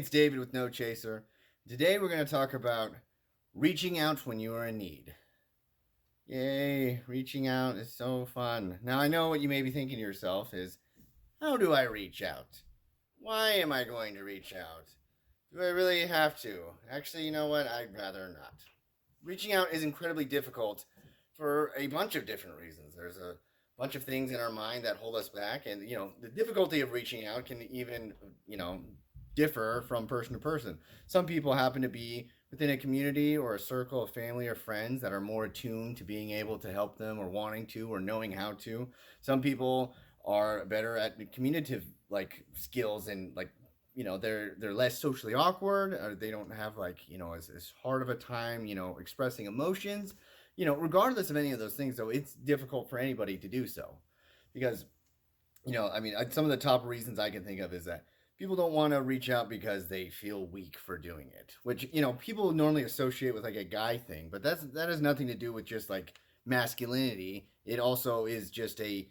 it's David with No Chaser. Today we're going to talk about reaching out when you are in need. Yay, reaching out is so fun. Now I know what you may be thinking to yourself is, how do I reach out? Why am I going to reach out? Do I really have to? Actually, you know what? I'd rather not. Reaching out is incredibly difficult for a bunch of different reasons. There's a bunch of things in our mind that hold us back, and the difficulty of reaching out can even differ from person to person. Some people happen to be within a community or a circle of family or friends that are more attuned to being able to help them or wanting to or knowing how to. Some people are better at communicative skills, and they're less socially awkward, or they don't have as hard of a time expressing emotions. Regardless of any of those things, though, it's difficult for anybody to do so, because some of the top reasons I can think of is that people don't want to reach out because they feel weak for doing it, which people normally associate with like a guy thing, but that has nothing to do with just like masculinity. It also is just a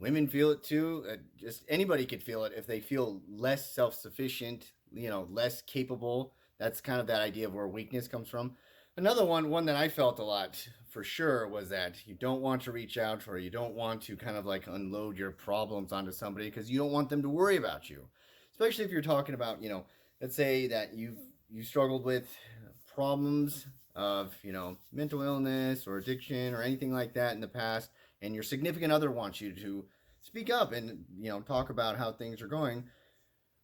women feel it too. Just anybody could feel it if they feel less self-sufficient, less capable. That's kind of that idea of where weakness comes from. Another one that I felt a lot for sure was that you don't want to reach out, or you don't want to kind of like unload your problems onto somebody because you don't want them to worry about you. Especially if you're talking about, let's say that you struggled with problems of, mental illness or addiction or anything like that in the past, and your significant other wants you to speak up and, talk about how things are going.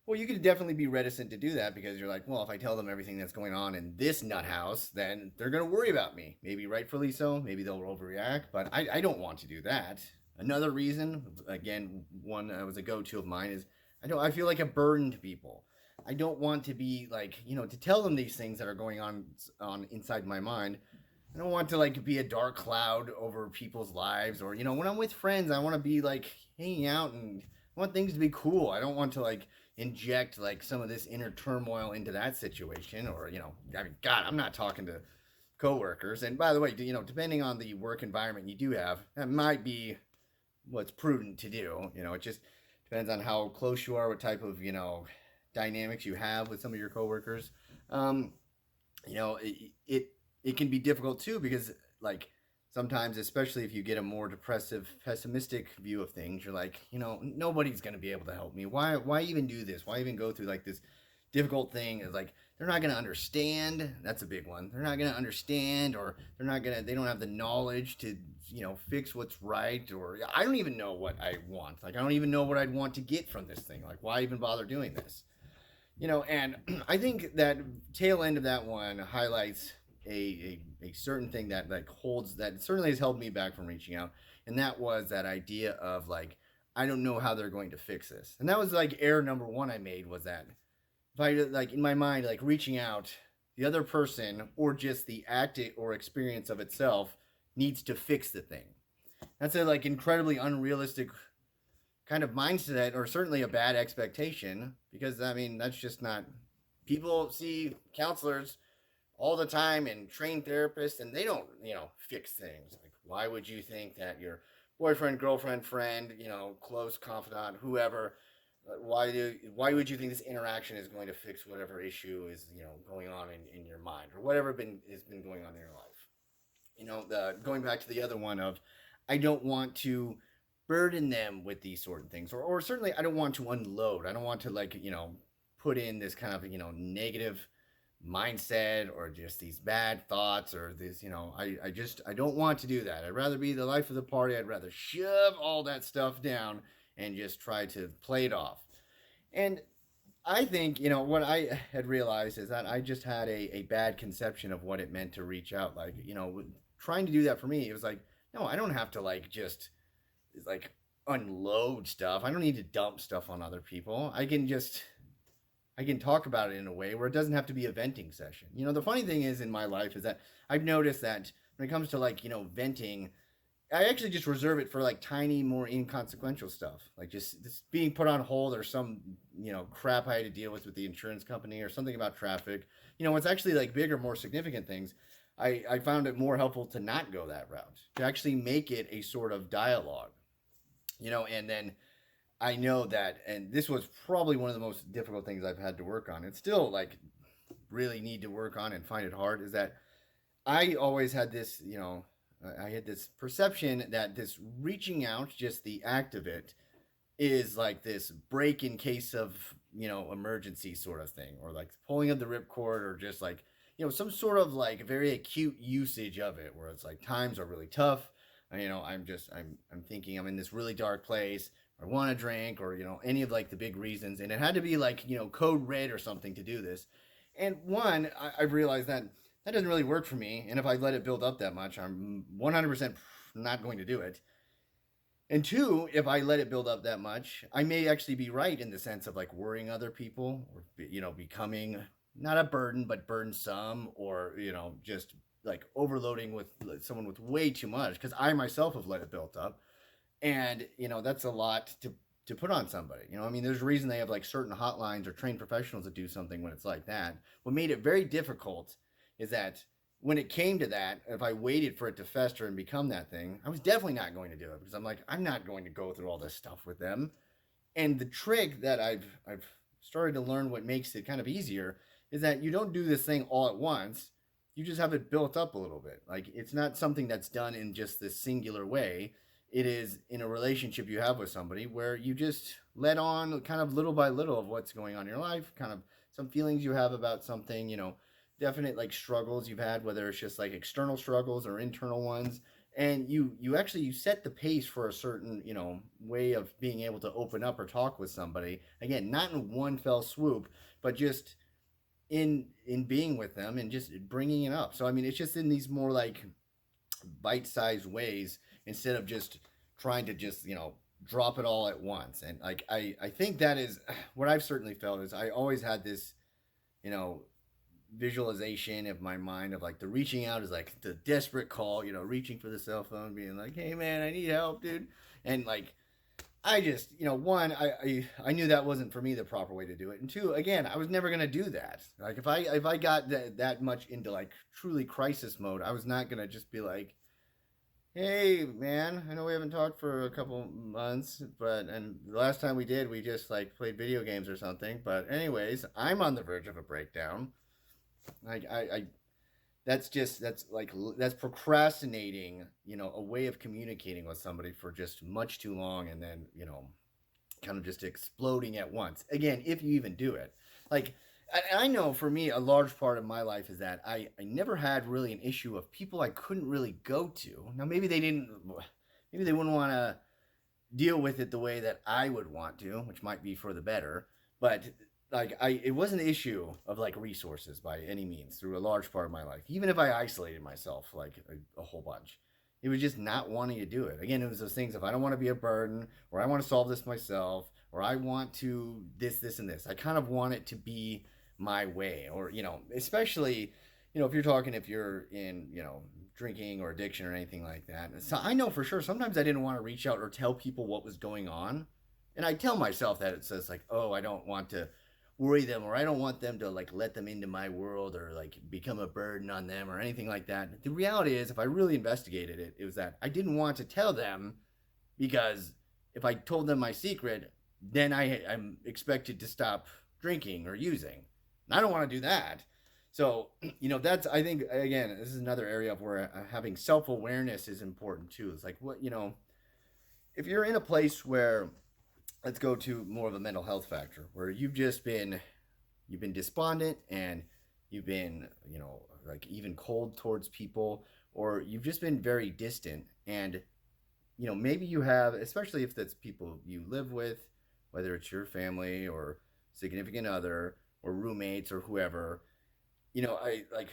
Well, you could definitely be reticent to do that because you're like, well, if I tell them everything that's going on in this nut house, then they're going to worry about me. Maybe rightfully so. Maybe they'll overreact, but I don't want to do that. Another reason, again, one that was a go-to of mine is I feel like a burden to people. I don't want to be to tell them these things that are going on inside my mind. I don't want to be a dark cloud over people's lives, or when I'm with friends, I want to be hanging out, and I want things to be cool. I don't want to inject some of this inner turmoil into that situation, or God, I'm not talking to coworkers. And by the way, depending on the work environment you do have, that might be what's prudent to do. It just depends on how close you are, what type of dynamics you have with some of your coworkers. It can be difficult too, because sometimes, especially if you get a more depressive, pessimistic view of things, you're like, nobody's going to be able to help me. Why even do this? Why even go through this difficult thing? Is they're not going to understand. That's a big one. They're not going to understand, or they don't have the knowledge to, fix what's right. Or I don't even know what I want. I don't even know what I'd want to get from this thing. Why even bother doing this? And I think that tail end of that one highlights a certain thing that holds, that certainly has held me back from reaching out, and that was that idea of I don't know how they're going to fix this. And that was error number one I made, was that if I in my mind reaching out, the other person or just the act or experience of itself needs to fix the thing. That's a incredibly unrealistic kind of mindset, or certainly a bad expectation, because that's just not. People see counselors all the time and trained therapists, and they don't fix things. Why would you think that your boyfriend, girlfriend, friend, close confidant, whoever, why would you think this interaction is going to fix whatever issue is going on in your mind, or whatever has been going on in your life? Going back to the other one of, I don't want to burden them with these sort of things, or certainly I don't want to unload. I don't want to put in this kind of negative mindset, or just these bad thoughts, or this I don't want to do that. I'd rather be the life of the party. I'd rather shove all that stuff down and just try to play it off. And I think what I had realized is that I just had a bad conception of what it meant to reach out. Trying to do that for me, it was no, I don't have to just unload stuff. I don't need to dump stuff on other people. I can talk about it in a way where it doesn't have to be a venting session. The funny thing is, in my life, is that I've noticed that when it comes to venting, I actually just reserve it for tiny, more inconsequential stuff, just being put on hold, or some crap I had to deal with the insurance company, or something about traffic. It's actually bigger, more significant things. I found it more helpful to not go that route, to actually make it a sort of dialogue, and then I know that, and this was probably one of the most difficult things I've had to work on. It's still like really need to work on and find it hard. Is that I always had this, I had this perception that this reaching out, just the act of it, is like this break in case of emergency sort of thing, or like pulling of the ripcord, or just like some sort of like very acute usage of it, where it's like times are really tough. I'm thinking I'm in this really dark place, or I want to drink, or any of like the big reasons, and it had to be like code red or something to do this. And one, I've realized that that doesn't really work for me, and if I let it build up that much, I'm 100% not going to do it. And two, if I let it build up that much, I may actually be right in the sense of like worrying other people, or becoming not a burden but burdensome, or just like overloading with someone with way too much, because I myself have let it build up, and that's a lot to put on somebody. I mean, there's a reason they have like certain hotlines or trained professionals that do something when it's like that. What made it very difficult is that when it came to that, if I waited for it to fester and become that thing, I was definitely not going to do it, because I'm like, I'm not going to go through all this stuff with them. And the trick that I've started to learn, what makes it kind of easier, is that you don't do this thing all at once. You just have it built up a little bit. Like, it's not something that's done in just this singular way. It is in a relationship you have with somebody, where you just let on kind of little by little of what's going on in your life, kind of some feelings you have about something, definite like struggles you've had, whether it's just like external struggles or internal ones. And you set the pace for a certain way of being able to open up or talk with somebody, again, not in one fell swoop, but just in being with them and just bringing it up. So I mean, it's just in these more like bite-sized ways, instead of just trying to just drop it all at once. And like I think that is what I've certainly felt, is I always had this you know visualization of my mind of like the reaching out is like the desperate call, reaching for the cell phone, being like, hey man, I need help, dude. And like, I just, one, I knew that wasn't for me the proper way to do it. And two, again, I was never going to do that. Like, if I got that much into like truly crisis mode, I was not going to just be like, hey man, I know we haven't talked for a couple months, and the last time we did, we just like played video games or something. But anyways, I'm on the verge of a breakdown. Like, I that's procrastinating, a way of communicating with somebody for just much too long, and then kind of just exploding at once, again, if you even do it. Like, I know for me, a large part of my life is that I never had really an issue of people I couldn't really go to. Now, maybe they wouldn't want to deal with it the way that I would want to, which might be for the better. But like, it wasn't an issue of like resources by any means through a large part of my life. Even if I isolated myself like a whole bunch, it was just not wanting to do it. Again, it was those things: if I don't want to be a burden, or I want to solve this myself, or I want to this, and this. I kind of want it to be my way, or especially if you're in drinking or addiction or anything like that. So I know for sure sometimes I didn't want to reach out or tell people what was going on, and I tell myself that it says like, oh, I don't want to worry them, or I don't want them to like let them into my world, or like become a burden on them or anything like that. The reality is, if I really investigated it, it was that I didn't want to tell them, because if I told them my secret, then I'm expected to stop drinking or using. And I don't want to do that. So, that's, I think, again, this is another area of where having self-awareness is important too. It's like, if you're in a place where, let's go to more of a mental health factor, where you've been despondent, and you've been like even cold towards people, or you've just been very distant. And maybe you have, especially if that's people you live with, whether it's your family or significant other or roommates or whoever. I like,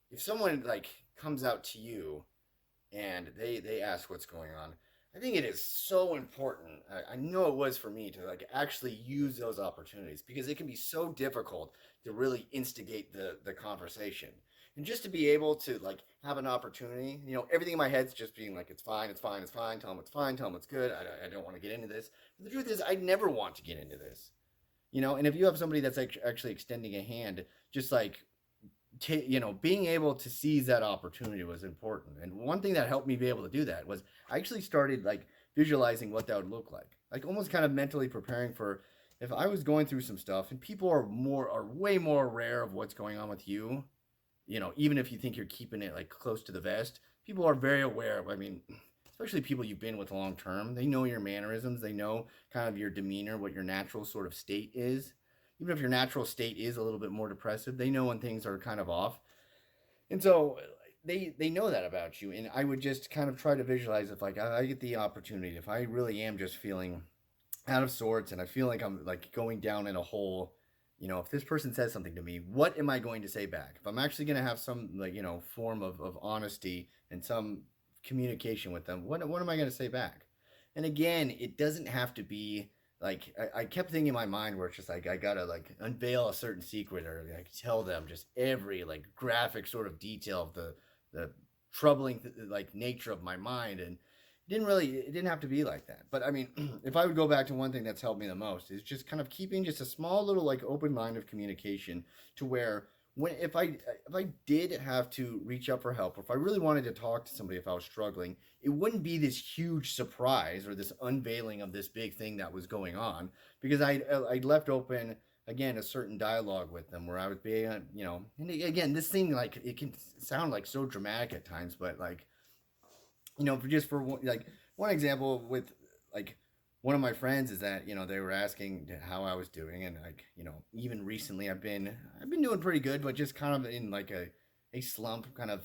if someone like comes out to you and they ask what's going on, I think it is so important. I know it was for me to like actually use those opportunities, because it can be so difficult to really instigate the conversation. And just to be able to like have an opportunity, everything in my head's just being like, it's fine, it's fine, it's fine. Tell them it's fine. Tell them it's good. I don't want to get into this. But the truth is, I never want to get into this. And if you have somebody that's actually extending a hand, just like being able to seize that opportunity was important. And one thing that helped me be able to do that was I actually started like visualizing what that would look like almost kind of mentally preparing for if I was going through some stuff and people are way more aware of what's going on with you, even if you think you're keeping it like close to the vest, people are very aware of, I mean, especially people you've been with long term, they know your mannerisms, they know kind of your demeanor, what your natural sort of state is. Even if your natural state is a little bit more depressive, they know when things are kind of off. And so they know that about you. And I would just kind of try to visualize if like I get the opportunity, if I really am just feeling out of sorts and I feel like I'm like going down in a hole, if this person says something to me, what am I going to say back? If I'm actually going to have some like, form of honesty and some communication with them, what am I going to say back? And again, it doesn't have to be like I kept thinking in my mind where it's just like I gotta like unveil a certain secret or like tell them just every like graphic sort of detail of the troubling like nature of my mind. And it didn't have to be like that. But I mean, if I would go back to one thing that's helped me the most is just kind of keeping just a small little like open line of communication to where when if I did have to reach out for help, or if I really wanted to talk to somebody if I was struggling, it wouldn't be this huge surprise or this unveiling of this big thing that was going on, because I'd left open again a certain dialogue with them where I was being, and again, this thing like it can sound like so dramatic at times, but like, just for like one example with like one of my friends is that they were asking how I was doing, and like even recently I've been doing pretty good, but just kind of in like a slump, kind of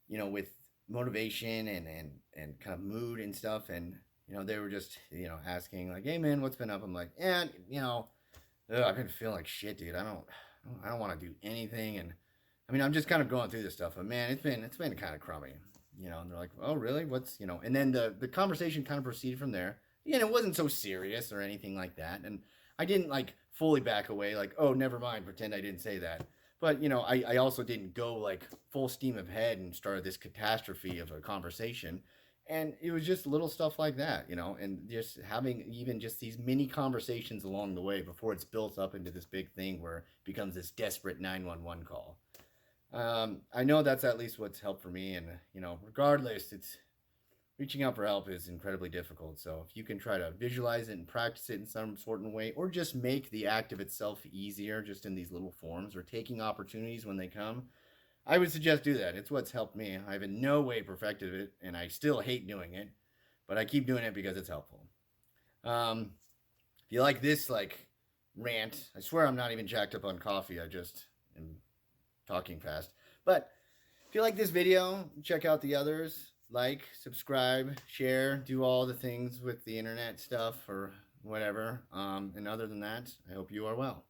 with motivation and kind of mood and stuff, and they were just asking like, hey man, what's been up? I'm like, yeah, I've been feeling like shit, dude. I don't want to do anything, and I mean I'm just kind of going through this stuff, but man, it's been kind of crummy. And they're like, oh really, what's and then the conversation kind of proceeded from there. Again, it wasn't so serious or anything like that, and I didn't like fully back away like, oh never mind, pretend I didn't say that. But I also didn't go like full steam ahead and start this catastrophe of a conversation. And it was just little stuff like that, and just having even just these mini conversations along the way before it's built up into this big thing where it becomes this desperate 911 call. I know that's at least what's helped for me, and regardless, it's reaching out for help is incredibly difficult. So if you can try to visualize it and practice it in some sort of way, or just make the act of itself easier, just in these little forms, or taking opportunities when they come, I would suggest do that. It's what's helped me. I've in no way perfected it, and I still hate doing it, but I keep doing it because it's helpful. If you like this like rant, I swear I'm not even jacked up on coffee. I just am talking fast. But if you like this video, check out the others. Like, subscribe, share, do all the things with the internet stuff or whatever. And other than that, I hope you are well.